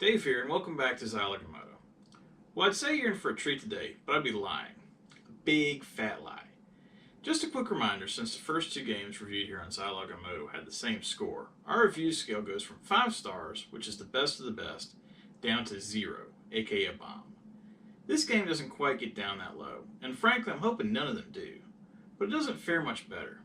Dave here, and welcome back to Zilog and Moto. Well, I'd say you're in for a treat today, but I'd be lying. A big, fat lie. Just a quick reminder, since the first two games reviewed here on Zilog and Moto had the same score, our review scale goes from 5 stars, which is the best of the best, down to 0, aka a bomb. This game doesn't quite get down that low, and frankly I'm hoping none of them do, but it doesn't fare much better.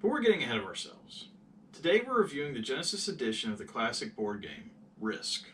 But we're getting ahead of ourselves. Today we're reviewing the Genesis edition of the classic board game, Risk.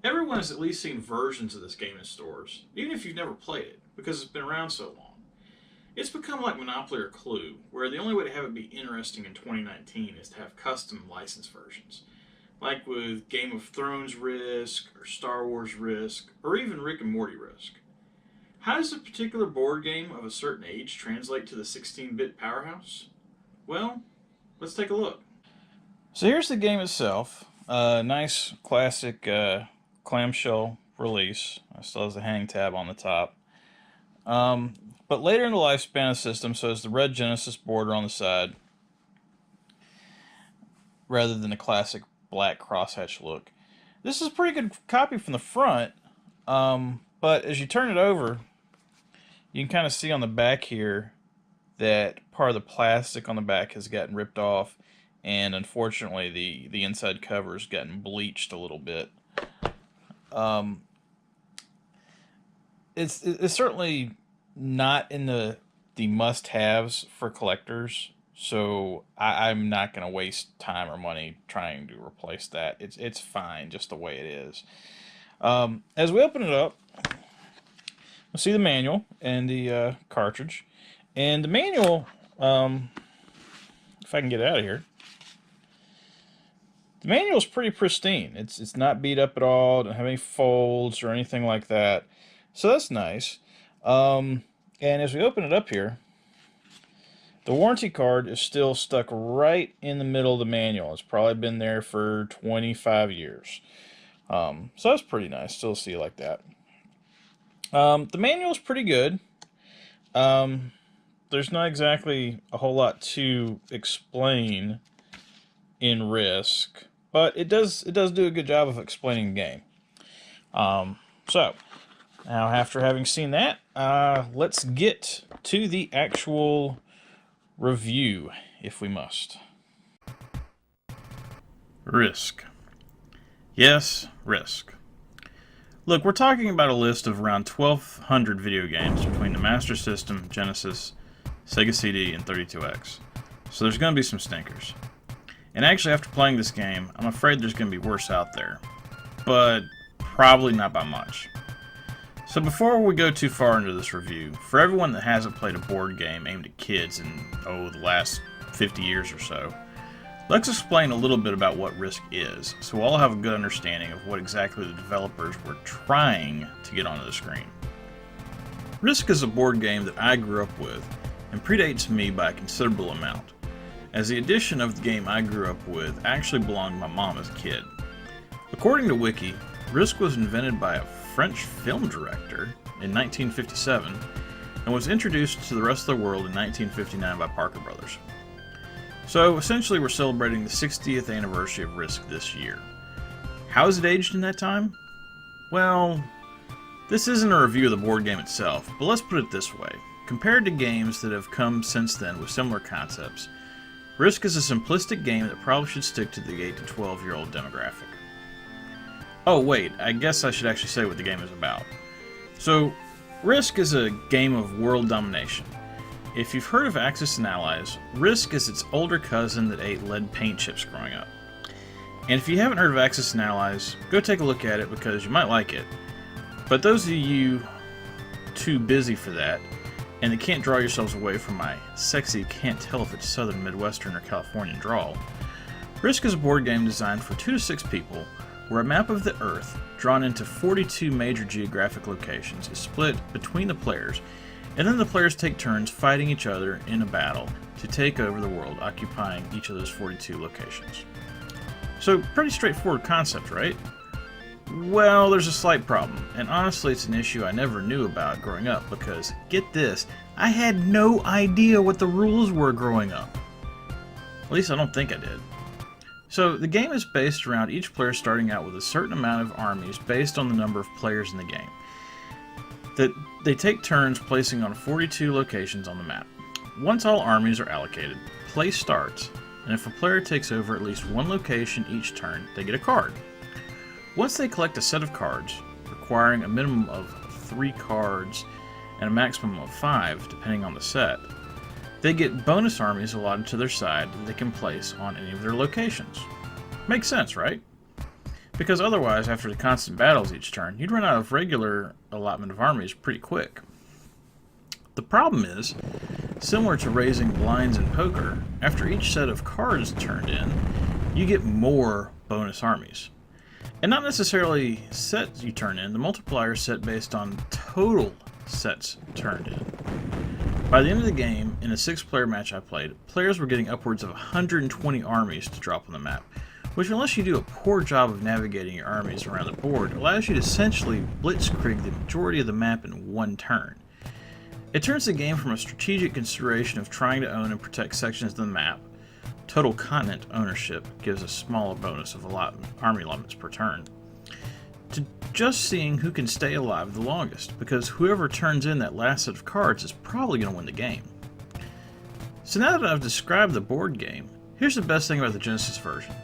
Everyone has at least seen versions of this game in stores, even if you've never played it, because it's been around so long. It's become like Monopoly or Clue, where the only way to have it be interesting in 2019 is to have custom license versions, like with Game of Thrones Risk, or Star Wars Risk, or even Rick and Morty Risk. How does a particular board game of a certain age translate to the 16-bit powerhouse? Well, let's take a look. So here's the game itself. Nice classic clamshell release. It still has the hang tab on the top. But later in the lifespan of the system, so it's the red Genesis border on the side, rather than the classic black crosshatch look. This is a pretty good copy from the front, but as you turn it over, you can kind of see on the back here that part of the plastic on the back has gotten ripped off, and unfortunately the inside cover has gotten bleached a little bit. It's certainly not in the must-haves for collectors, so I'm not going to waste time or money trying to replace that. It's fine just the way it is. As we open it up, we'll see the manual and the cartridge. And the manual, if I can get it out of here, the manual is pretty pristine. It's not beat up at all. Don't have any folds or anything like that. So that's nice. And as we open it up here, the warranty card is still stuck right in the middle of the manual. It's probably been there for 25 years. So that's pretty nice. Still see it like that. The manual is pretty good. There's not exactly a whole lot to explain in Risk, but it does do a good job of explaining the game. So now, after having seen that, let's get to the actual review, if we must. Risk. Yes, Risk. Look, we're talking about a list of around 1,200 video games between the Master System, Genesis, Sega CD, and 32X. So there's going to be some stinkers. And actually, after playing this game, I'm afraid there's going to be worse out there. But probably not by much. So before we go too far into this review, for everyone that hasn't played a board game aimed at kids in, the last 50 years or so, let's explain a little bit about what Risk is, so we'll all have a good understanding of what exactly the developers were trying to get onto the screen. Risk is a board game that I grew up with, and predates me by a considerable amount, as the edition of the game I grew up with actually belonged to my mom as a kid. According to Wiki, Risk was invented by a French film director in 1957 and was introduced to the rest of the world in 1959 by Parker Brothers. So essentially we're celebrating the 60th anniversary of Risk this year. How has it aged in that time? Well, this isn't a review of the board game itself, but let's put it this way. Compared to games that have come since then with similar concepts, Risk is a simplistic game that probably should stick to the 8 to 12-year-old demographic. Oh wait, I guess I should actually say what the game is about. So, Risk is a game of world domination. If you've heard of Axis and Allies, Risk is its older cousin that ate lead paint chips growing up. And if you haven't heard of Axis and Allies, go take a look at it because you might like it. But those of you too busy for that, and that can't draw yourselves away from my sexy can't tell if it's Southern, Midwestern, or Californian drawl, Risk is a board game designed for 2 to 6 people, where a map of the Earth, drawn into 42 major geographic locations, is split between the players, and then the players take turns fighting each other in a battle to take over the world, occupying each of those 42 locations. So, pretty straightforward concept, right? Well, there's a slight problem, and honestly it's an issue I never knew about growing up because, get this, I had no idea what the rules were growing up. At least I don't think I did. So the game is based around each player starting out with a certain amount of armies based on the number of players in the game. That they take turns placing on 42 locations on the map. Once all armies are allocated, play starts, and if a player takes over at least one location each turn, they get a card. Once they collect a set of cards, requiring a minimum of 3 cards and a maximum of 5 depending on the set, they get bonus armies allotted to their side that they can place on any of their locations. Makes sense, right? Because otherwise, after the constant battles each turn, you'd run out of regular allotment of armies pretty quick. The problem is, similar to raising blinds in poker, after each set of cards turned in, you get more bonus armies. And not necessarily sets you turn in, the multiplier is set based on total sets turned in. By the end of the game, in a 6-player match I played, players were getting upwards of 120 armies to drop on the map, which, unless you do a poor job of navigating your armies around the board, allows you to essentially blitzkrieg the majority of the map in one turn. It turns the game from a strategic consideration of trying to own and protect sections of the map. Total continent ownership gives a smaller bonus of army allotments per turn, to just seeing who can stay alive the longest, because whoever turns in that last set of cards is probably going to win the game. So now that I've described the board game, here's the best thing about the Genesis version.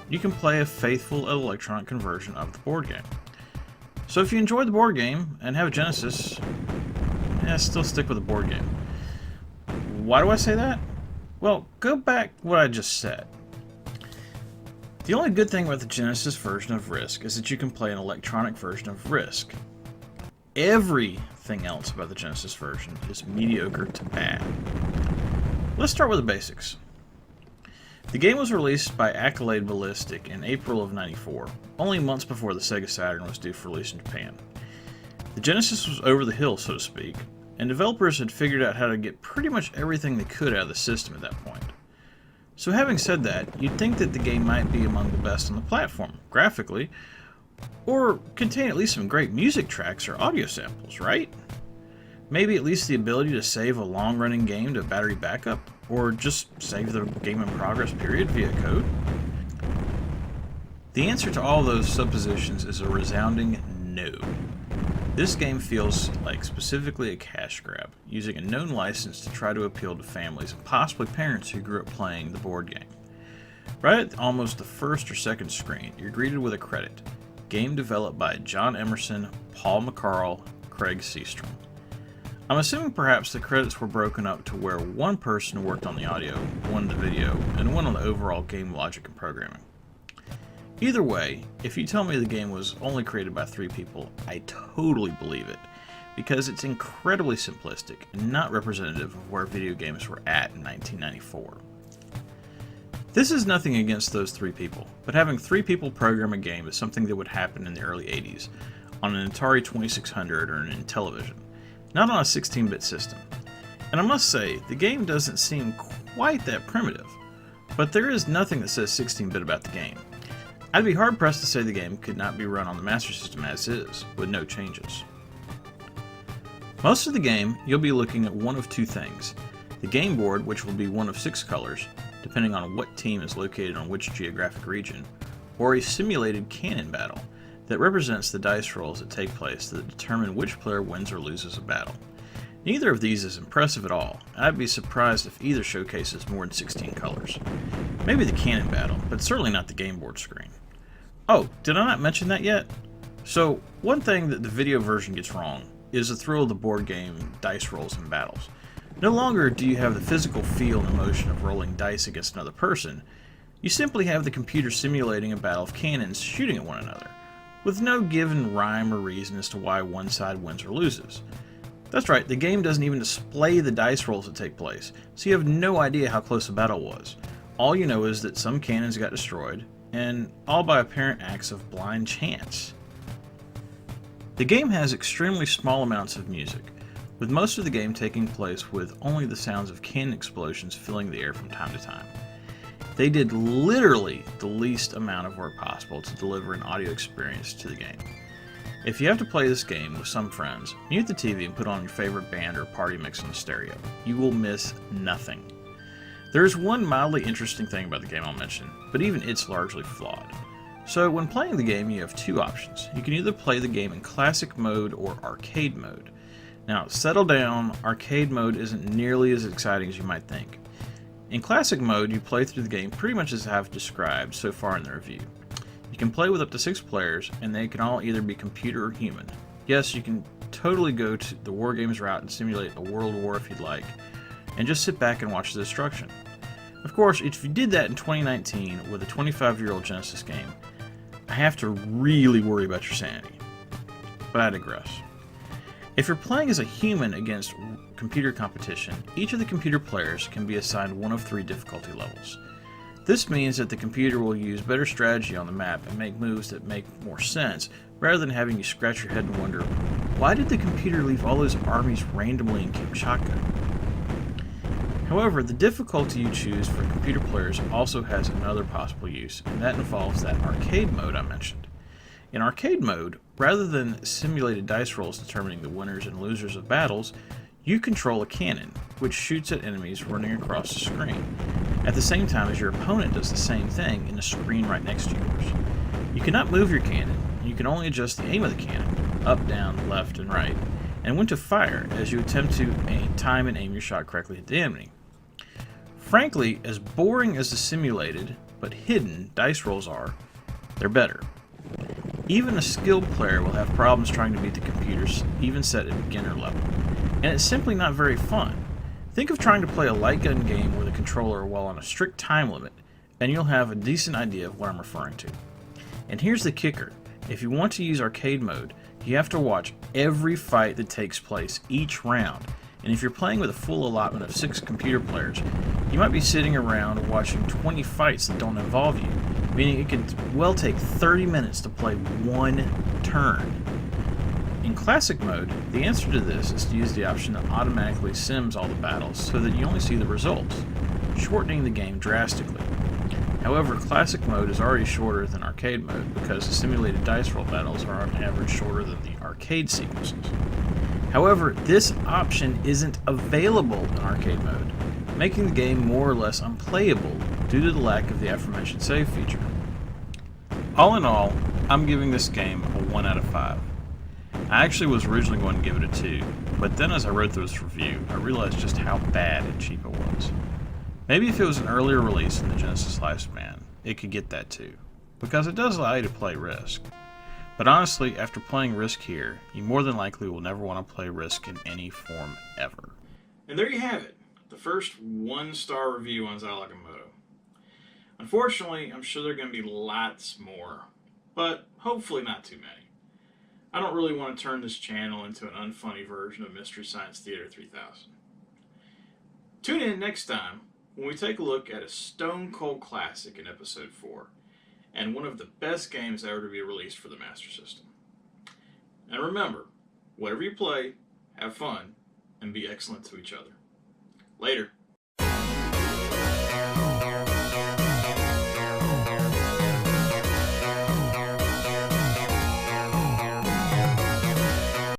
You can play a faithful electronic conversion of the board game. So if you enjoyed the board game and have a Genesis, still stick with the board game. Why do I say that? Well, go back what I just said. The only good thing about the Genesis version of Risk is that you can play an electronic version of Risk. Everything else about the Genesis version is mediocre to bad. Let's start with the basics. The game was released by Accolade Ballistic in April of '94, only months before the Sega Saturn was due for release in Japan. The Genesis was over the hill, so to speak, and developers had figured out how to get pretty much everything they could out of the system at that point. So having said that, you'd think that the game might be among the best on the platform, graphically, or contain at least some great music tracks or audio samples, right? Maybe at least the ability to save a long-running game to battery backup, or just save the game in progress period via code? The answer to all those suppositions is a resounding no. This game feels like specifically a cash grab, using a known license to try to appeal to families and possibly parents who grew up playing the board game. Right at almost the first or second screen, you're greeted with a credit. Game developed by John Emerson, Paul McCarl, Craig Seastrom. I'm assuming perhaps the credits were broken up to where one person worked on the audio, one the video, and one on the overall game logic and programming. Either way, if you tell me the game was only created by 3 people, I totally believe it, because it's incredibly simplistic and not representative of where video games were at in 1994. This is nothing against those 3 people, but having 3 people program a game is something that would happen in the early 80s, on an Atari 2600 or an Intellivision, not on a 16-bit system. And I must say, the game doesn't seem quite that primitive, but there is nothing that says 16-bit about the game. I'd be hard-pressed to say the game could not be run on the Master System as is, with no changes. Most of the game, you'll be looking at one of 2 things. The game board, which will be one of 6 colors, depending on what team is located on which geographic region, or a simulated cannon battle that represents the dice rolls that take place that determine which player wins or loses a battle. Neither of these is impressive at all, and I'd be surprised if either showcases more than 16 colors. Maybe the cannon battle, but certainly not the game board screen. Oh, did I not mention that yet? So, one thing that the video version gets wrong is the thrill of the board game dice rolls and battles. No longer do you have the physical feel and emotion of rolling dice against another person. You simply have the computer simulating a battle of cannons shooting at one another, with no given rhyme or reason as to why one side wins or loses. That's right, the game doesn't even display the dice rolls that take place, so you have no idea how close the battle was. All you know is that some cannons got destroyed, and all by apparent acts of blind chance. The game has extremely small amounts of music, with most of the game taking place with only the sounds of cannon explosions filling the air from time to time. They did literally the least amount of work possible to deliver an audio experience to the game. If you have to play this game with some friends, mute the TV and put on your favorite band or party mix on the stereo. You will miss nothing. There is one mildly interesting thing about the game I'll mention, but even it's largely flawed. So when playing the game, you have two options. You can either play the game in classic mode or arcade mode. Now, settle down, arcade mode isn't nearly as exciting as you might think. In classic mode, you play through the game pretty much as I've described so far in the review. You can play with up to 6 players, and they can all either be computer or human. Yes, you can totally go to the War Games route and simulate a world war if you'd like, and just sit back and watch the destruction. Of course, if you did that in 2019 with a 25-year-old Genesis game, I have to really worry about your sanity. But I digress. If you're playing as a human against computer competition, each of the computer players can be assigned one of 3 difficulty levels. This means that the computer will use better strategy on the map and make moves that make more sense, rather than having you scratch your head and wonder, why did the computer leave all those armies randomly in Kamchatka? However, the difficulty you choose for computer players also has another possible use, and that involves that arcade mode I mentioned. In arcade mode, rather than simulated dice rolls determining the winners and losers of battles, you control a cannon, which shoots at enemies running across the screen, at the same time as your opponent does the same thing in a screen right next to yours. You cannot move your cannon, you can only adjust the aim of the cannon, up, down, left, and right, and when to fire as you attempt to time and aim your shot correctly at the enemy. Frankly, as boring as the simulated, but hidden, dice rolls are, they're better. Even a skilled player will have problems trying to beat the computers, even set at beginner level, and it's simply not very fun. Think of trying to play a light gun game with a controller while on a strict time limit, and you'll have a decent idea of what I'm referring to. And here's the kicker. If you want to use arcade mode, you have to watch every fight that takes place each round, and if you're playing with a full allotment of 6 computer players, you might be sitting around watching 20 fights that don't involve you, meaning it could well take 30 minutes to play one turn. In classic mode, the answer to this is to use the option that automatically sims all the battles so that you only see the results, shortening the game drastically. However, classic mode is already shorter than arcade mode because the simulated dice roll battles are on average shorter than the arcade sequences. However, this option isn't available in arcade mode, making the game more or less unplayable due to the lack of the aforementioned save feature. All in all, I'm giving this game a 1 out of 5. I actually was originally going to give it a 2, but then as I wrote through this review, I realized just how bad and cheap it was. Maybe if it was an earlier release in the Genesis lifespan, it could get that too, because it does allow you to play Risk. But honestly, after playing Risk here, you more than likely will never want to play Risk in any form ever. And there you have it, the first 1-star review on Zilog and Moto. Unfortunately, I'm sure there are going to be lots more, but hopefully not too many. I don't really want to turn this channel into an unfunny version of Mystery Science Theater 3000. Tune in next time when we take a look at a stone-cold classic in Episode 4, and one of the best games ever to be released for the Master System. And remember, whatever you play, have fun, and be excellent to each other. Later.